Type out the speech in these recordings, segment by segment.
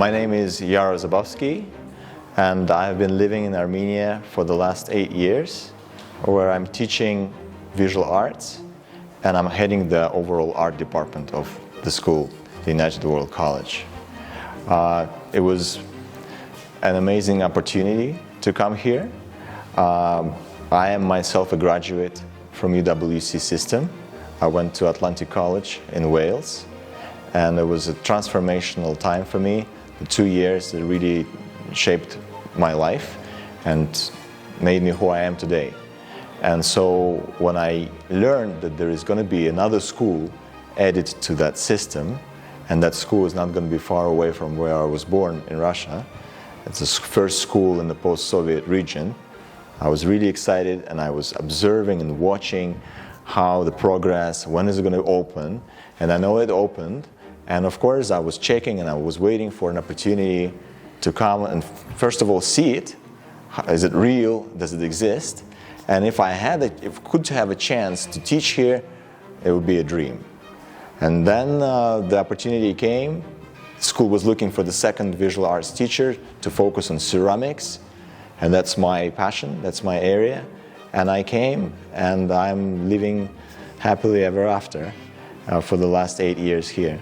My name is Yaro Zabowski, and I have been living in Armenia for the last 8 years, where I'm teaching visual arts, and I'm heading the overall art department of the school, the United World College. It was an amazing opportunity to come here. I am myself a graduate from UWC system. I went to Atlantic College in Wales, and it was a transformational time for me. The 2 years that really shaped my life and made me who I am today. And so when I learned that there is going to be another school added to that system, and that school is not going to be far away from where I was born in Russia, it's the first school in the post-Soviet region, I was really excited, and I was observing and watching how the progress, when is it going to open, and I know it opened. And of course, I was checking and I was waiting for an opportunity to come and first of all see it. Is it real? Does it exist? And if I could have a chance to teach here, it would be a dream. And then the opportunity came. The school was looking for the second visual arts teacher to focus on ceramics, and that's my passion, that's my area. And I came, and I'm living happily ever after for the last 8 years here.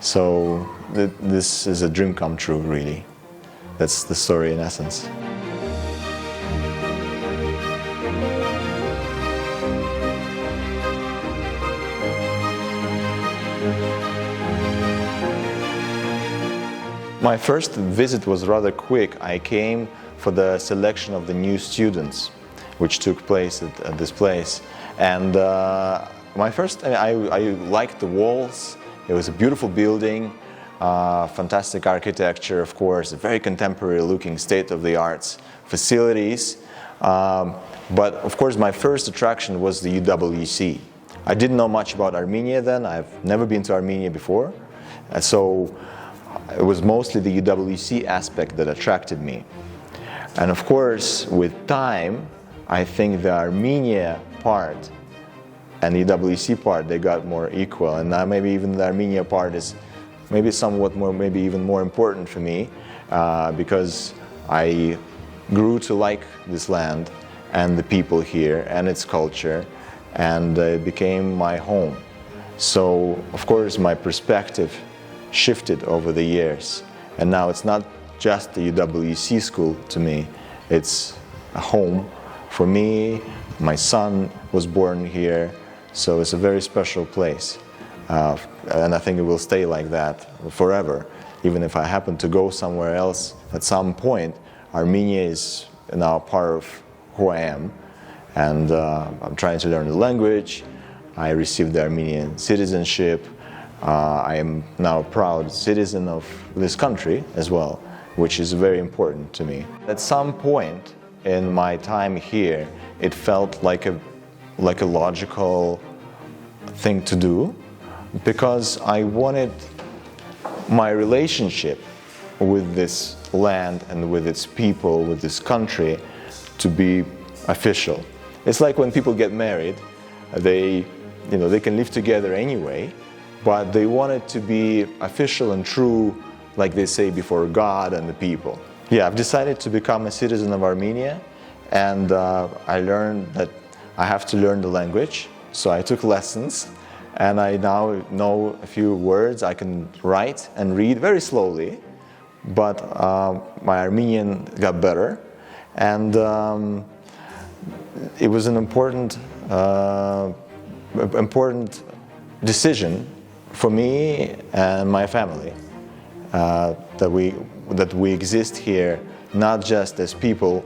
So this is a dream come true, really. That's the story in essence. My first visit was rather quick. I came for the selection of the new students, which took place at this place. And I liked the walls. It was a beautiful building, fantastic architecture, of course, very contemporary looking state-of-the-art facilities. But of course, my first attraction was the UWC. I didn't know much about Armenia then. I've never been to Armenia before. And so it was mostly the UWC aspect that attracted me. And of course, with time, I think the Armenia part and the UWC part, they got more equal. And now maybe even the Armenia part is maybe somewhat more, maybe even more important for me because I grew to like this land and the people here and its culture, and it became my home. So, of course, my perspective shifted over the years. And now it's not just the UWC school to me, it's a home for me. My son was born here. So it's a very special place, and I think it will stay like that forever. Even if I happen to go somewhere else at some point, Armenia is now part of who I am, and I'm trying to learn the language. I received the Armenian citizenship. I am now a proud citizen of this country as well, which is very important to me. At some point in my time here, it felt like a logical thing to do, because I wanted my relationship with this land and with its people, with this country, to be official. It's like when people get married, they can live together anyway, but they want it to be official and true, like they say, before God and the people. Yeah, I've decided to become a citizen of Armenia, and I learned that I have to learn the language, so I took lessons, and I now know a few words. I can write and read very slowly, but my Armenian got better, and it was an important decision for me and my family that we exist here, not just as people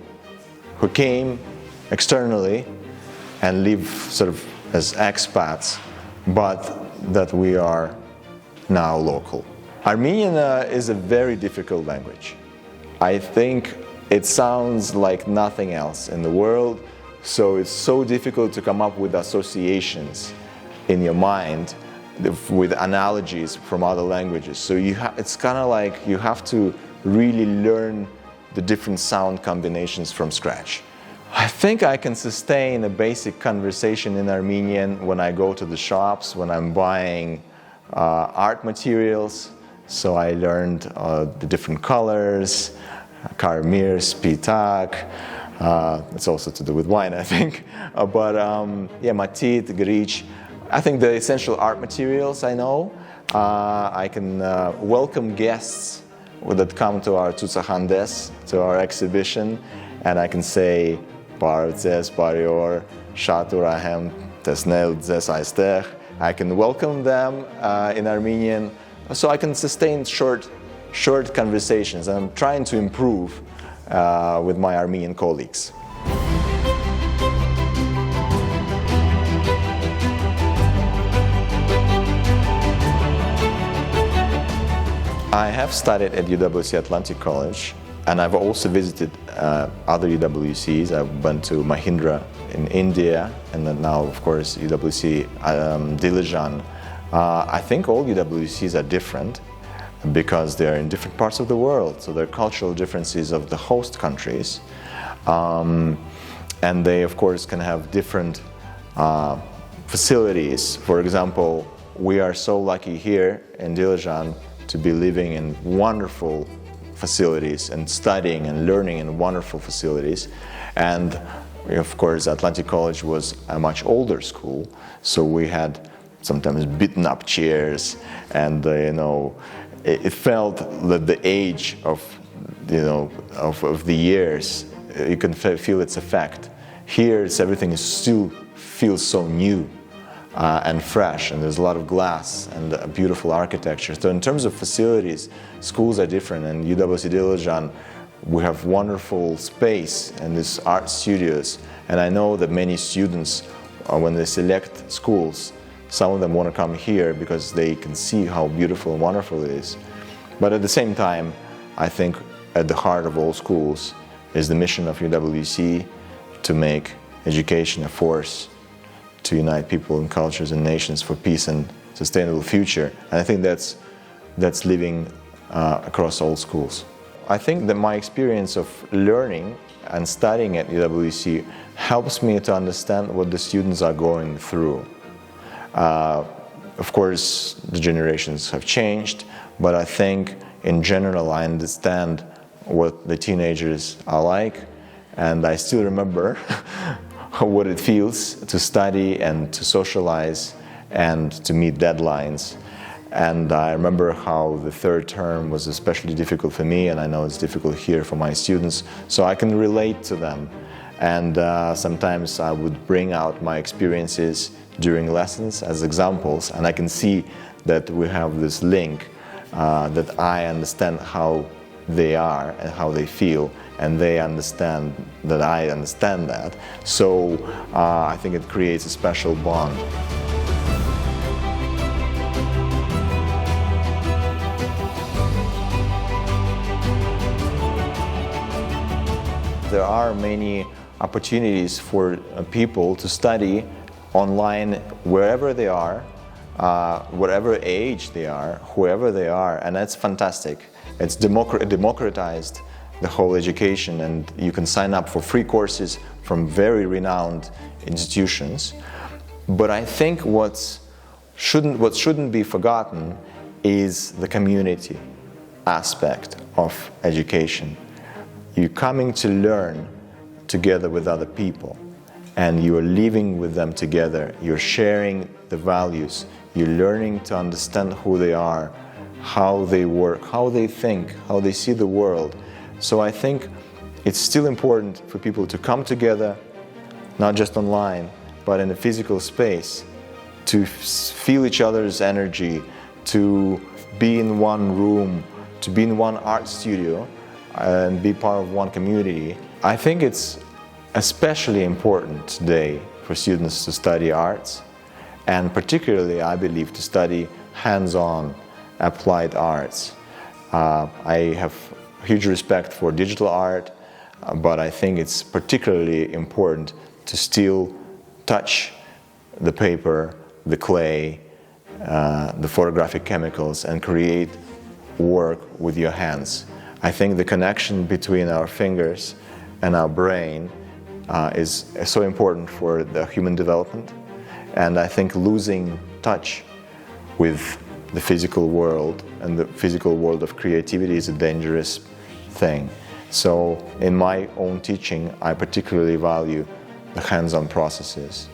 who came externally and live sort of as expats, but that we are now local. Armenian is a very difficult language. I think it sounds like nothing else in the world, so it's so difficult to come up with associations in your mind with analogies from other languages. So it's kind of like you have to really learn the different sound combinations from scratch. I think I can sustain a basic conversation in Armenian when I go to the shops, when I'm buying art materials, so I learned the different colors, karamir, spitak. It's also to do with wine, I think. Matit, grič. I think the essential art materials I know. I can welcome guests that come to our Tutsahandes, to our exhibition, and I can say Partzes, Parior, Shaturahem, Tesnel, Zes Aistech. I can welcome them in Armenian, so I can sustain short conversations. I'm trying to improve with my Armenian colleagues. I have studied at UWC Atlantic College, and I've also visited other UWCs. I went to Mahindra in India, and then now, of course, UWC Dilijan. I think all UWCs are different because they're in different parts of the world, so there are cultural differences of the host countries, and they, of course, can have different facilities. For example, we are so lucky here in Dilijan to be living in wonderful facilities and studying and learning in wonderful facilities. And of course, Atlantic College was a much older school, so we had sometimes beaten up chairs, and it felt that the age of the years, you can feel its effect. Here, everything still feels so new and fresh, and there's a lot of glass and a beautiful architecture. So in terms of facilities, schools are different, and UWC Dilijan, we have wonderful space and these art studios, and I know that many students, when they select schools, some of them want to come here because they can see how beautiful and wonderful it is. But at the same time, I think at the heart of all schools is the mission of UWC to make education a force to unite people and cultures and nations for peace and sustainable future. And I think that's living across all schools. I think that my experience of learning and studying at UWC helps me to understand what the students are going through. Of course, the generations have changed, but I think in general I understand what the teenagers are like, and I still remember what it feels to study and to socialize and to meet deadlines. And I remember how the third term was especially difficult for me, and I know it's difficult here for my students, so I can relate to them. And sometimes I would bring out my experiences during lessons as examples, and I can see that we have this link, that I understand how they are and how they feel, and they understand that I understand that. So I think it creates a special bond. There are many opportunities for people to study online wherever they are, whatever age they are, whoever they are, and that's fantastic. It's democratized the whole education, and you can sign up for free courses from very renowned institutions. But I think what shouldn't be forgotten is the community aspect of education. You're coming to learn together with other people, and you are living with them together. You're sharing the values. You're learning to understand who they are, how they work, how they think, how they see the world. So I think it's still important for people to come together, not just online, but in a physical space, to feel each other's energy, to be in one room, to be in one art studio, and be part of one community. I think it's especially important today for students to study arts, and particularly, I believe, to study hands-on applied arts. I have huge respect for digital art, but I think it's particularly important to still touch the paper, the clay, the photographic chemicals, and create work with your hands. I think the connection between our fingers and our brain is so important for the human development, and I think losing touch with the physical world, and the physical world of creativity is a dangerous thing. So in my own teaching, I particularly value the hands-on processes.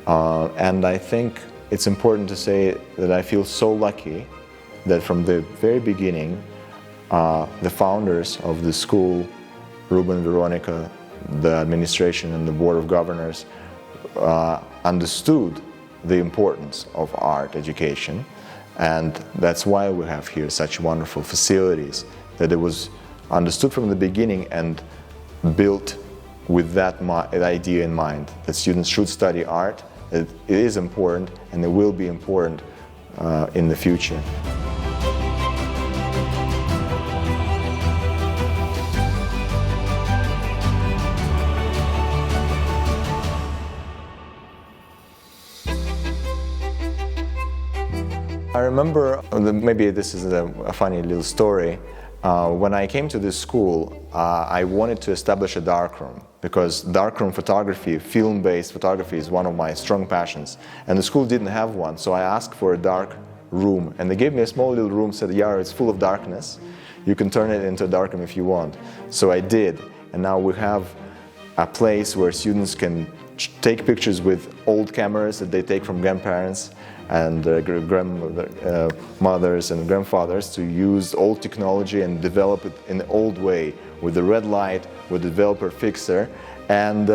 And I think it's important to say that I feel so lucky that from the very beginning, the founders of the school, Ruben, Veronica, the administration and the board of governors, understood the importance of art education. And that's why we have here such wonderful facilities, that it was understood from the beginning and built with that idea in mind, that students should study art. It is important, and it will be important in the future. I remember, maybe this is a funny little story. When I came to this school, I wanted to establish a darkroom, because darkroom photography, film-based photography, is one of my strong passions. And the school didn't have one, so I asked for a dark room. And they gave me a small little room, said, yeah, it's full of darkness. You can turn it into a darkroom if you want. So I did, and now we have a place where students can take pictures with old cameras that they take from grandparents and grandmothers and grandfathers, to use old technology and develop it in the old way, with the red light, with the developer fixer. And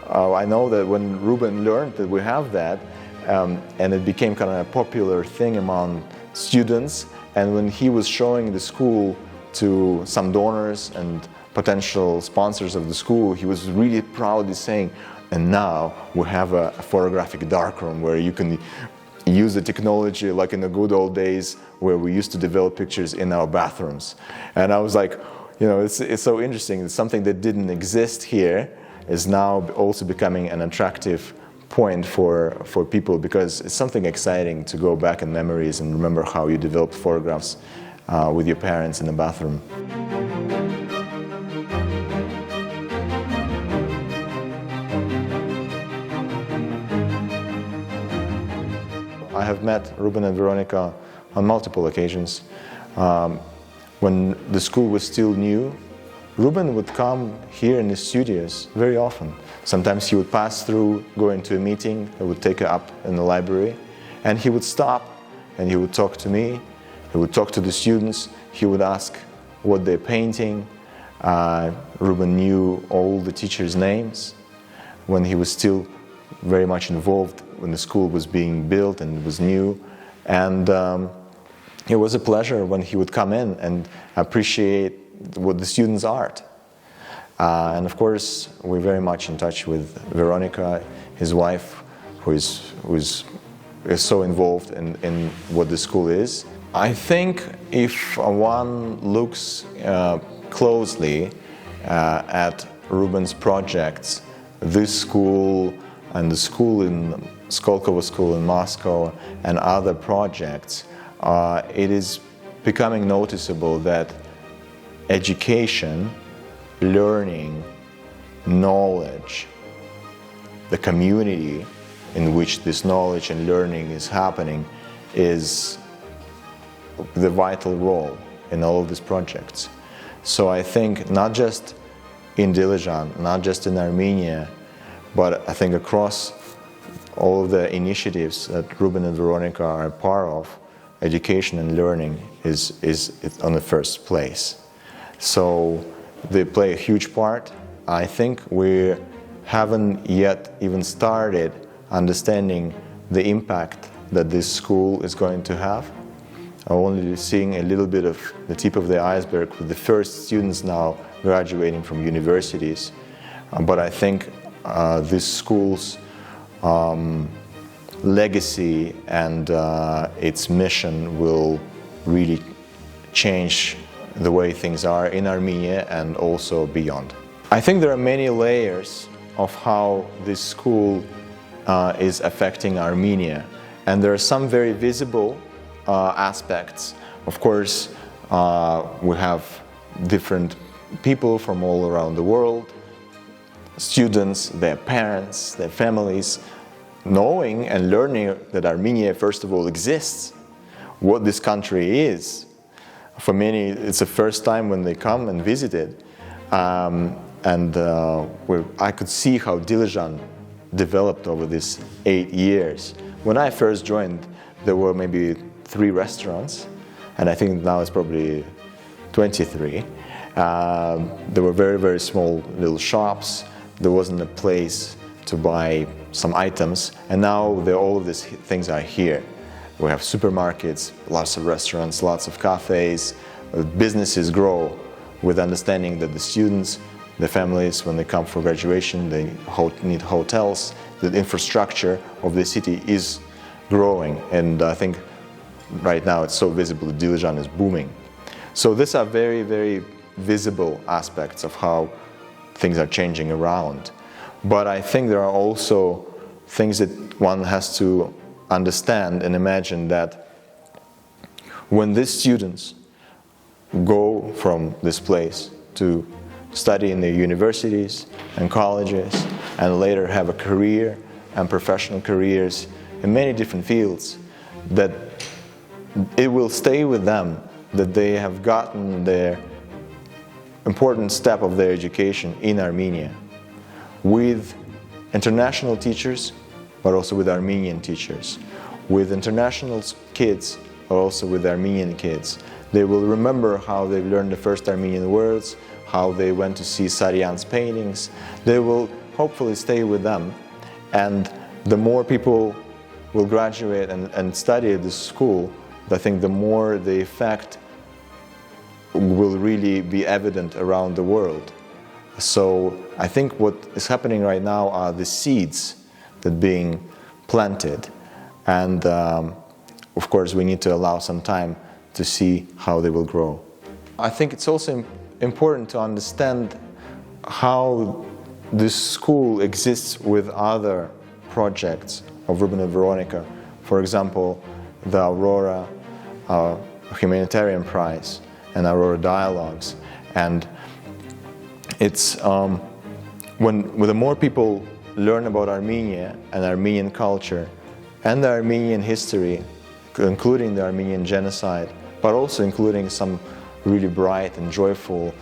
I know that when Ruben learned that we have that, and it became kind of a popular thing among students, and when he was showing the school to some donors and potential sponsors of the school, he was really proudly saying, and now we have a photographic darkroom where you can use the technology like in the good old days where we used to develop pictures in our bathrooms. And I was like, you know, it's so interesting. It's something that didn't exist here is now also becoming an attractive point for people, because it's something exciting to go back in memories and remember how you developed photographs with your parents in the bathroom. I have met Ruben and Veronica on multiple occasions. When the school was still new, Ruben would come here in the studios very often. Sometimes he would pass through, go into a meeting, I would take her up in the library, and he would stop and he would talk to me, he would talk to the students, he would ask what they're painting. Ruben knew all the teachers' names when he was still very much involved when the school was being built and it was new. And it was a pleasure when he would come in and appreciate what the students' art. And of course, we're very much in touch with Veronica, his wife, who is so involved in what the school is. I think if one looks closely at Ruben's projects, this school and the school in Skolkovo School in Moscow and other projects, it is becoming noticeable that education, learning, knowledge, the community in which this knowledge and learning is happening is the vital role in all of these projects. So I think not just in Dilijan, not just in Armenia, but I think across all of the initiatives that Ruben and Veronica are a part of, education and learning is on the first place. So they play a huge part. I think we haven't yet even started understanding the impact that this school is going to have. I'm only seeing a little bit of the tip of the iceberg with the first students now graduating from universities. But I think this school's legacy and its mission will really change the way things are in Armenia and also beyond. I think there are many layers of how this school is affecting Armenia, and there are some very visible aspects. Of course, we have different people from all around the world, students, their parents, their families, knowing and learning that Armenia, first of all, exists. what this country is. For many, it's the first time when they come and visit it. I could see how Dilijan developed over these 8 years. When I first joined, there were maybe 3 restaurants, and I think now it's probably 23. There were very, very small little shops. There wasn't a place to buy some items, and now all of these things are here. We have supermarkets, lots of restaurants, lots of cafes. Businesses grow with understanding that the students, the families, when they come for graduation, they need hotels. The infrastructure of the city is growing, and I think right now it's so visible that Dilijan is booming. So these are very, very visible aspects of how things are changing around. But I think there are also things that one has to understand and imagine, that when these students go from this place to study in the universities and colleges and later have a career and professional careers in many different fields, that it will stay with them that they have gotten their important step of their education in Armenia with international teachers, but also with Armenian teachers, with international kids, but also with Armenian kids. They will remember how they learned the first Armenian words, how they went to see Saryan's paintings. They will hopefully stay with them, and the more people will graduate and study at this school, I think the more the effect will really be evident around the world. So I think what is happening right now are the seeds that are being planted, and of course we need to allow some time to see how they will grow. I think it's also important to understand how this school exists with other projects of Ruben and Veronica. For example, the Aurora Humanitarian Prize and Aurora Dialogues. And it's when the more people learn about Armenia and Armenian culture and the Armenian history, including the Armenian genocide, but also including some really bright and joyful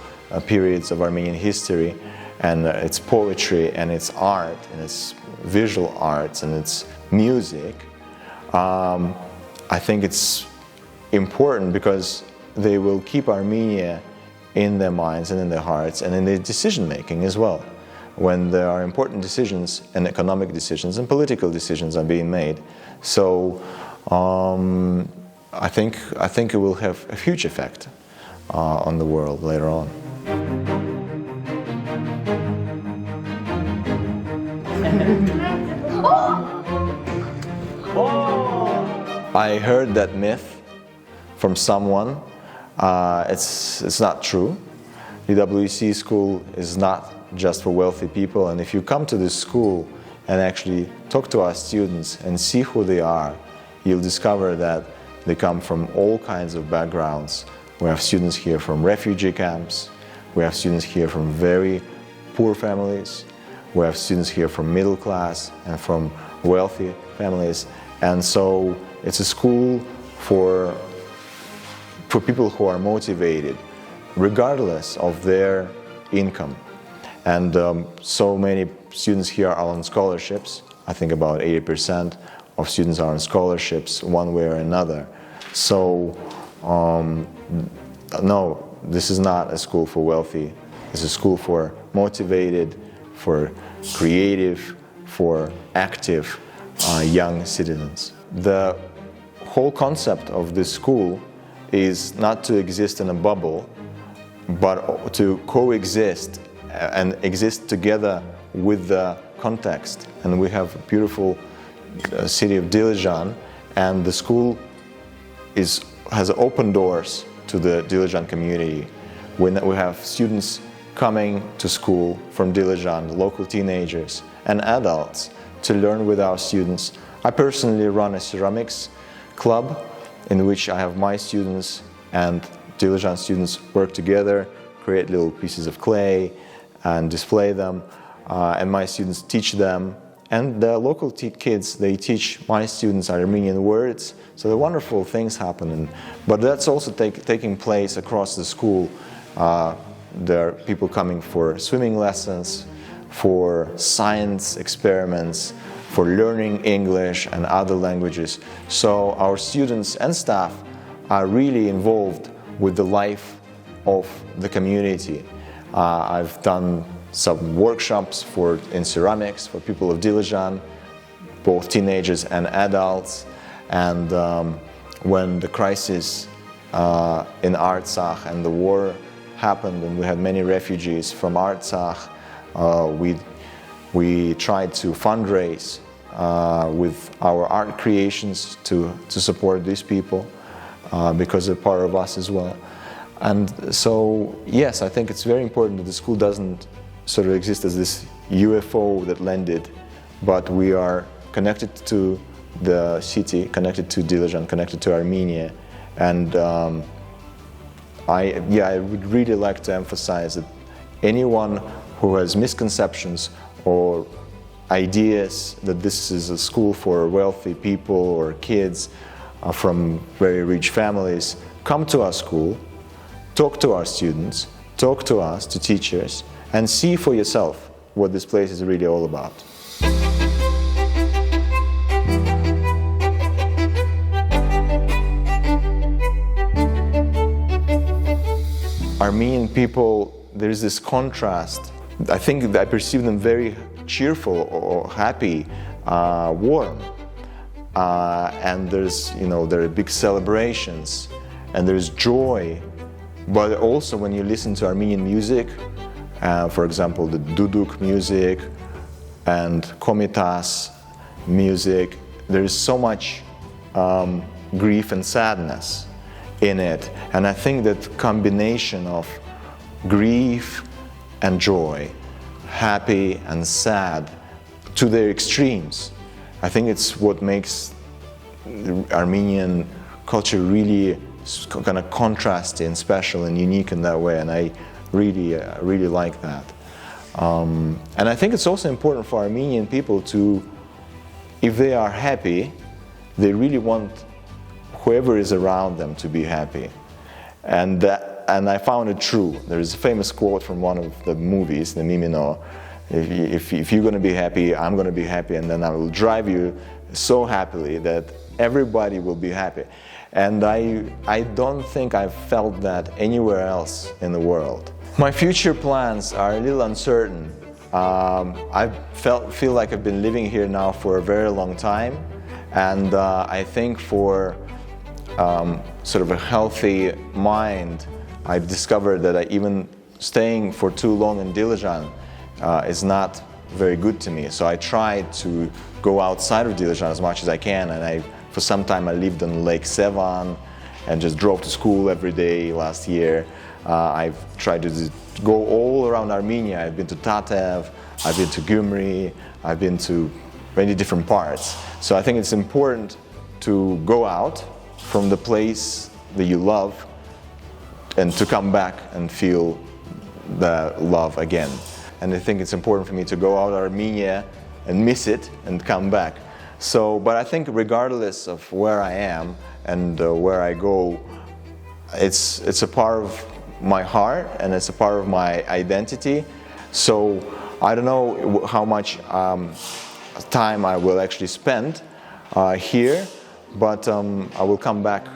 periods of Armenian history, and its poetry and its art and its visual arts and its music, I think it's important because they will keep Armenia in their minds and in their hearts and in their decision making as well. When there are important decisions and economic decisions and political decisions are being made. So I think it will have a huge effect on the world later on. I heard that myth from someone. It's not true. UWC school is not just for wealthy people, and if you come to this school and actually talk to our students and see who they are, you'll discover that they come from all kinds of backgrounds. We have students here from refugee camps, we have students here from very poor families, we have students here from middle class and from wealthy families, and so it's a school for people who are motivated regardless of their income. And so many students here are on scholarships. I think about 80% of students are on scholarships one way or another. So no, this is not a school for wealthy. It's a school for motivated, for creative, for active young citizens. The whole concept of this school is not to exist in a bubble, but to coexist and exist together with the context. And we have a beautiful city of Dilijan, and the school has open doors to the Dilijan community. We have students coming to school from Dilijan, local teenagers and adults, to learn with our students. I personally run a ceramics club in which I have my students and Dilijan students work together, create little pieces of clay and display them, and my students teach them And the local kids, they teach my students Armenian words, so the wonderful things happen. But that's also taking place across the school. There are people coming for swimming lessons, for science experiments, for learning English and other languages. So our students and staff are really involved with the life of the community. I've done some workshops in ceramics for people of Dilijan, both teenagers and adults. And when the crisis in Artsakh and the war happened, and we had many refugees from Artsakh, we tried to fundraise with our art creations to support these people because they're part of us as well. And so, yes, I think it's very important that the school doesn't sort of exist as this UFO that landed, but we are connected to the city, connected to Dilijan, connected to Armenia. And I would really like to emphasize that anyone who has misconceptions or ideas that this is a school for wealthy people or kids from very rich families, come to our school, talk to our students, talk to us, to teachers, and see for yourself what this place is really all about. Armenian people, there's this contrast. I think I perceive them very cheerful or happy, warm. And there's, there are big celebrations and there's joy. But also when you listen to Armenian music, for example, the duduk music and komitas music, there is so much grief and sadness in it. And I think that combination of grief and joy, happy and sad, to their extremes, I think it's what makes the Armenian culture really kind of contrasting and special and unique in that way, and I really like that. And I think it's also important for Armenian people to, if they are happy, they really want whoever is around them to be happy. And I found it true. There is a famous quote from one of the movies, the Mimino, if you're going to be happy, I'm going to be happy, and then I will drive you so happily that everybody will be happy. And I don't think I've felt that anywhere else in the world. My future plans are a little uncertain. I feel like I've been living here now for a very long time, and I think for sort of a healthy mind, I've discovered that even staying for too long in Dilijan is not very good to me. So I tried to go outside of Dilijan as much as I can, and for some time I lived on Lake Sevan and just drove to school every day last year. I've tried to go all around Armenia. I've been to Tatev, I've been to Gyumri, I've been to many different parts. So I think it's important to go out from the place that you love and to come back and feel the love again. And I think it's important for me to go out of Armenia and miss it and come back. So, but I think regardless of where I am and where I go, it's a part of my heart and it's a part of my identity. So I don't know how much time I will actually spend here, but I will come back